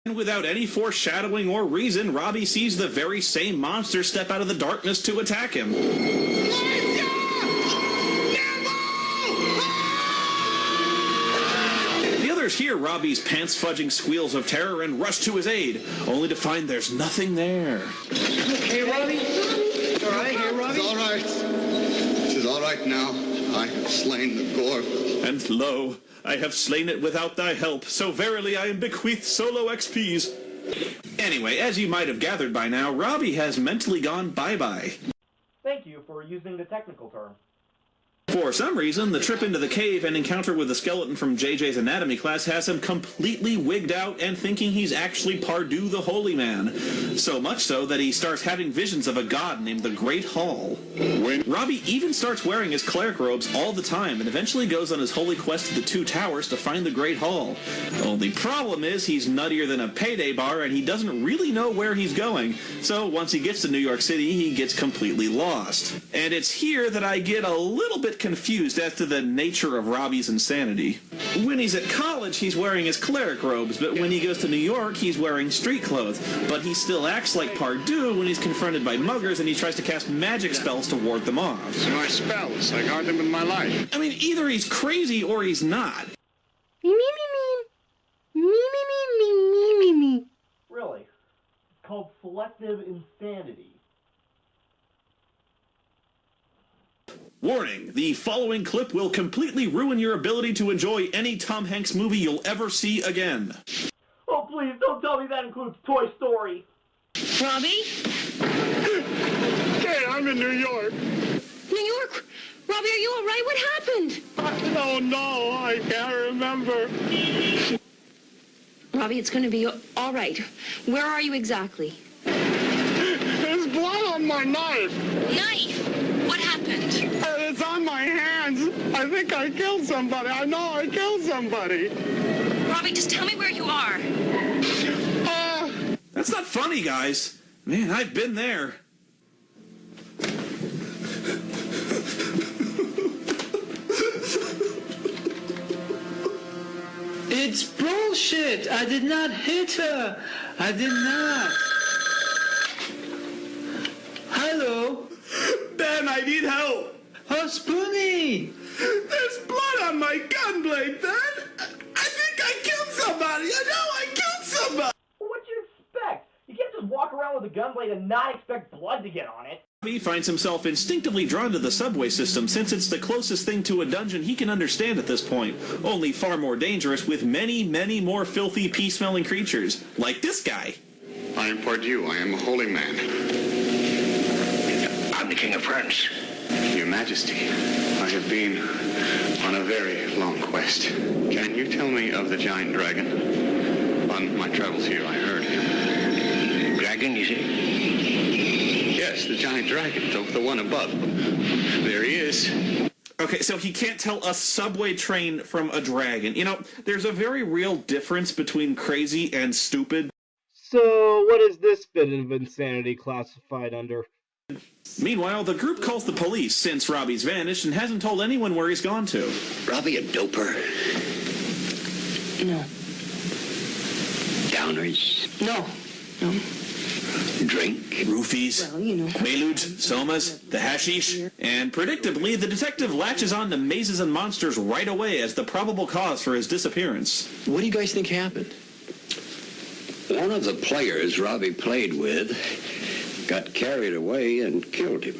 And without any foreshadowing or reason, Robbie sees the very same monster step out of the darkness to attack him. The others hear Robbie's pants-fudging squeals of terror and rush to his aid, only to find there's nothing there. Hey, Robbie? All right here, Robbie? It's all right. This is all right now. I have slain the gore. And lo, I have slain it without thy help, so verily I am bequeathed solo XPs. Anyway, as you might have gathered by now, Robbie has mentally gone bye-bye. Thank you for using the technical term. For some reason, the trip into the cave and encounter with the skeleton from JJ's anatomy class has him completely wigged out and thinking he's actually Pardue the Holy Man. So much so that he starts having visions of a god named the Great Hall. Robbie even starts wearing his cleric robes all the time and eventually goes on his holy quest to the Two Towers to find the Great Hall. Only problem is he's nuttier than a payday bar and he doesn't really know where he's going. So once he gets to New York City, he gets completely lost. And it's here that I get a little bit confused as to the nature of Robbie's insanity. When he's at college, he's wearing his cleric robes, but when he goes to New York, he's wearing street clothes. But he still acts like Pardue when he's confronted by muggers and he tries to cast magic spells to ward them off. These are my spells. I guard them with my life. I mean, either he's crazy or he's not. Me, me, me, me. Me, me, me, me, me, me, me. Really. It's called selective insanity. Warning, the following clip will completely ruin your ability to enjoy any Tom Hanks movie you'll ever see again. Oh, please, don't tell me that includes Toy Story. Robbie? Hey, I'm in New York. New York? Robbie, are you all right? What happened? Oh, no, I can't remember. Robbie, it's going to be all right. Where are you exactly? There's blood on my knife. Knife? What happened? It's on my hands. I think I killed somebody. I know I killed somebody. Robbie, just tell me where you are. That's not funny, guys. Man, I've been there. It's bullshit. I did not hit her. I did not. Hello? Ben, I need help. Oh, Spoony! There's blood on my gunblade, Ben. I think I killed somebody. I know I killed somebody. Well, what'd you expect? You can't just walk around with a gunblade and not expect blood to get on it. He finds himself instinctively drawn to the subway system since it's the closest thing to a dungeon he can understand at this point, only far more dangerous with many, many more filthy pea-smelling creatures, like this guy. I am Pardue. I am a holy man. I'm the King of France. Your Majesty, I have been on a very long quest. Can you tell me of the giant dragon? On my travels here, I heard. Dragon, you say? Yes, the giant dragon, the one above. There he is. Okay, so he can't tell a subway train from a dragon. You know, there's a very real difference between crazy and stupid. So, what is this bit of insanity classified under? Meanwhile, the group calls the police since Robbie's vanished and hasn't told anyone where he's gone to. Robbie a doper? No. Downers? No. No. Drink? Roofies, Well, you know. Quaaludes, Somas, the hashish, and predictably, the detective latches on to mazes and monsters right away as the probable cause for his disappearance. What do you guys think happened? One of the players Robbie played with got carried away and killed him.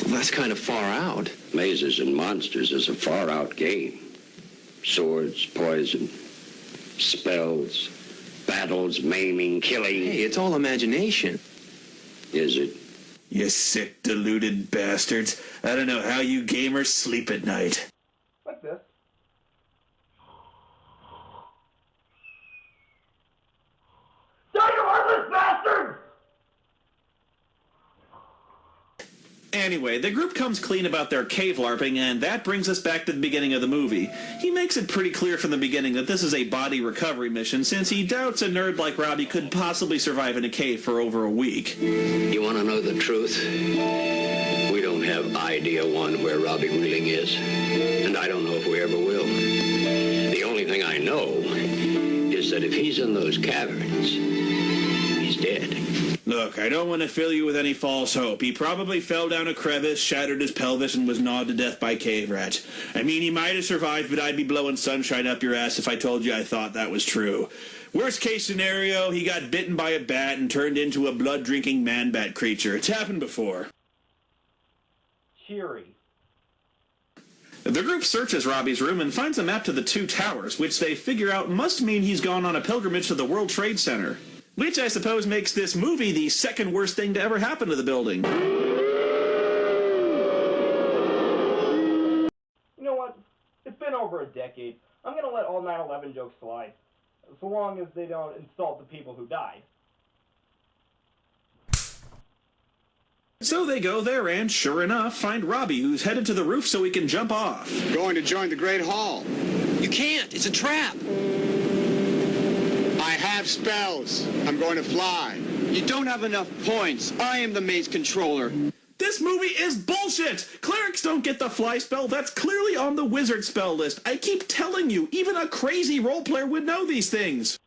Well, that's kind of far out. Mazes and monsters is a far-out game. Swords, poison, spells, battles, maiming, killing. Hey, it's all imagination. Is it? You sick, deluded bastards. I don't know how you gamers sleep at night. What's this? Die, you heartless bastards! Anyway, the group comes clean about their cave LARPing, and that brings us back to the beginning of the movie. He makes it pretty clear from the beginning that this is a body recovery mission, since he doubts a nerd like Robbie could possibly survive in a cave for over a week. You want to know the truth? We don't have idea one where Robbie really is, and I don't know if we ever will. The only thing I know is that if he's in those caverns, he's dead. Look, I don't want to fill you with any false hope. He probably fell down a crevice, shattered his pelvis, and was gnawed to death by cave rats. I mean, he might have survived, but I'd be blowing sunshine up your ass if I told you I thought that was true. Worst case scenario, he got bitten by a bat and turned into a blood-drinking man-bat creature. It's happened before. Cheery. The group searches Robbie's room and finds a map to the two towers, which they figure out must mean he's gone on a pilgrimage to the World Trade Center. Which I suppose makes this movie the second worst thing to ever happen to the building. You know what? It's been over a decade. I'm gonna let all 9/11 jokes slide. So long as they don't insult the people who died. So they go there and, sure enough, find Robbie, who's headed to the roof so he can jump off. Going to join the Great Hall. You can't. It's a trap. I have spells. I'm going to fly. You don't have enough points. I am the maze controller. This movie is bullshit! Clerics don't get the fly spell. That's clearly on the wizard spell list. I keep telling you, even a crazy role player would know these things.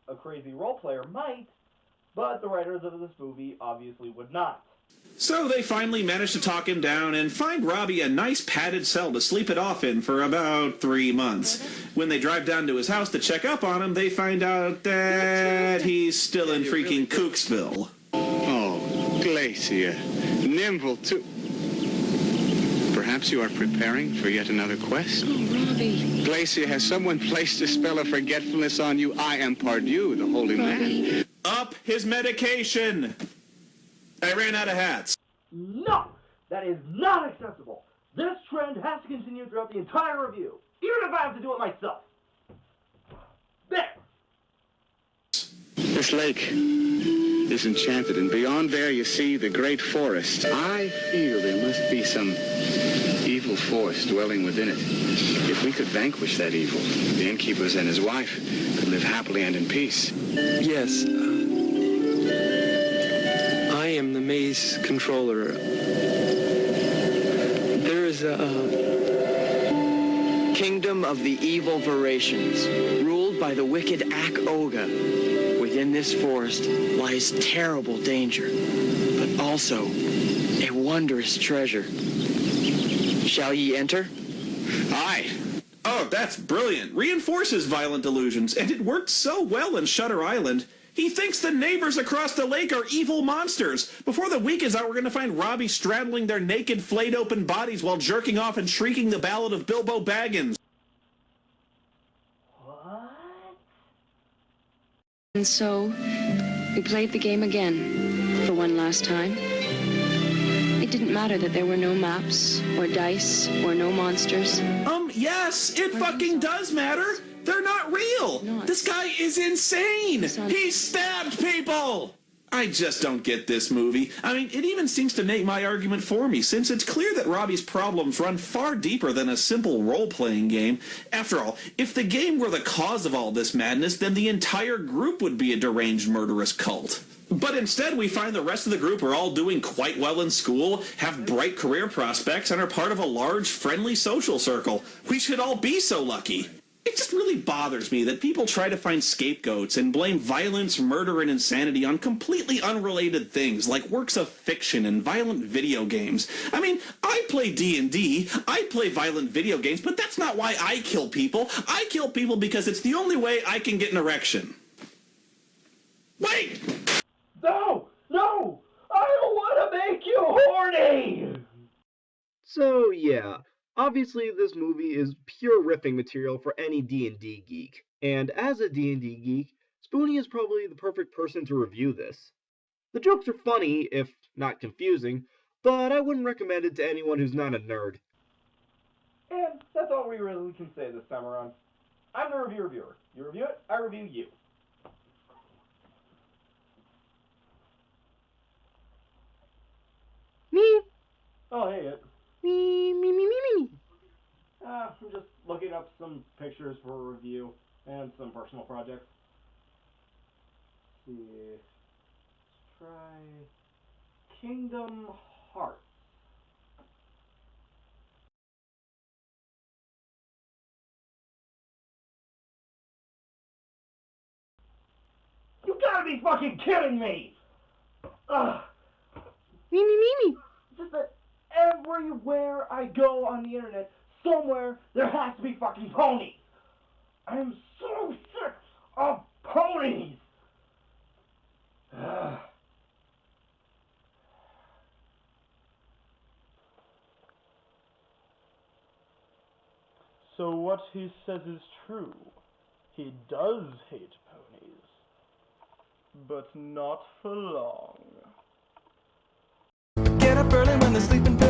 A crazy role player might, but the writers of this movie obviously would not. So they finally manage to talk him down and find Robbie a nice padded cell to sleep it off in for about 3 months. When they drive down to his house to check up on him, they find out that he's still in freaking Kooksville. Oh, Glacier. Nimble, too. Perhaps you are preparing for yet another quest? Oh, Robbie. Glacier, has someone placed a spell of forgetfulness on you? I am Pardieu, the holy man. Up his medication! I ran out of hats. No! That is not acceptable. This trend has to continue throughout the entire review, even if I have to do it myself. There! This lake is enchanted, and beyond there you see the great forest. I feel there must be some evil force dwelling within it. If we could vanquish that evil, the innkeepers and his wife could live happily and in peace. Yes. I am the maze controller. There is a kingdom of the evil Verations, ruled by the wicked Ak-Oga. Within this forest lies terrible danger, but also a wondrous treasure. Shall ye enter? Aye. Oh, that's brilliant. Reinforces violent delusions, and it worked so well in Shutter Island. He thinks the neighbors across the lake are evil monsters. Before the week is out, we're going to find Robbie straddling their naked, flayed-open bodies while jerking off and shrieking the ballad of Bilbo Baggins. What? And so, we played the game again, for one last time. It didn't matter that there were no maps, or dice, or no monsters. Yes, it fucking does matter. They're not real. This guy is insane. He stabbed people. I just don't get this movie. I mean, it even seems to make my argument for me, since it's clear that Robbie's problems run far deeper than a simple role-playing game. After all, if the game were the cause of all this madness, then the entire group would be a deranged, murderous cult. But instead, we find the rest of the group are all doing quite well in school, have bright career prospects, and are part of a large, friendly social circle. We should all be so lucky. It just really bothers me that people try to find scapegoats and blame violence, murder, and insanity on completely unrelated things like works of fiction and violent video games. I mean, I play D&D, I play violent video games, but that's not why I kill people. I kill people because it's the only way I can get an erection. Wait! No! No! I don't want to make you horny! So, yeah. Obviously, this movie is pure riffing material for any D&D geek, and as a D&D geek, Spoony is probably the perfect person to review this. The jokes are funny, if not confusing, but I wouldn't recommend it to anyone who's not a nerd. And that's all we really can say this time around. I'm the reviewer. You review it, I review you. Me, Oh, hey, it. me, me, me, me, me. I'm just looking up some pictures for a review and some personal projects. Let's see. Let's try Kingdom Hearts. gotta be fucking kidding me! Ugh. Me. Just that everywhere I go on the internet, somewhere there has to be fucking ponies. I am so sick of ponies. Ugh. So what he says is true. He does hate ponies. But not for long. Get up early when they're sleeping.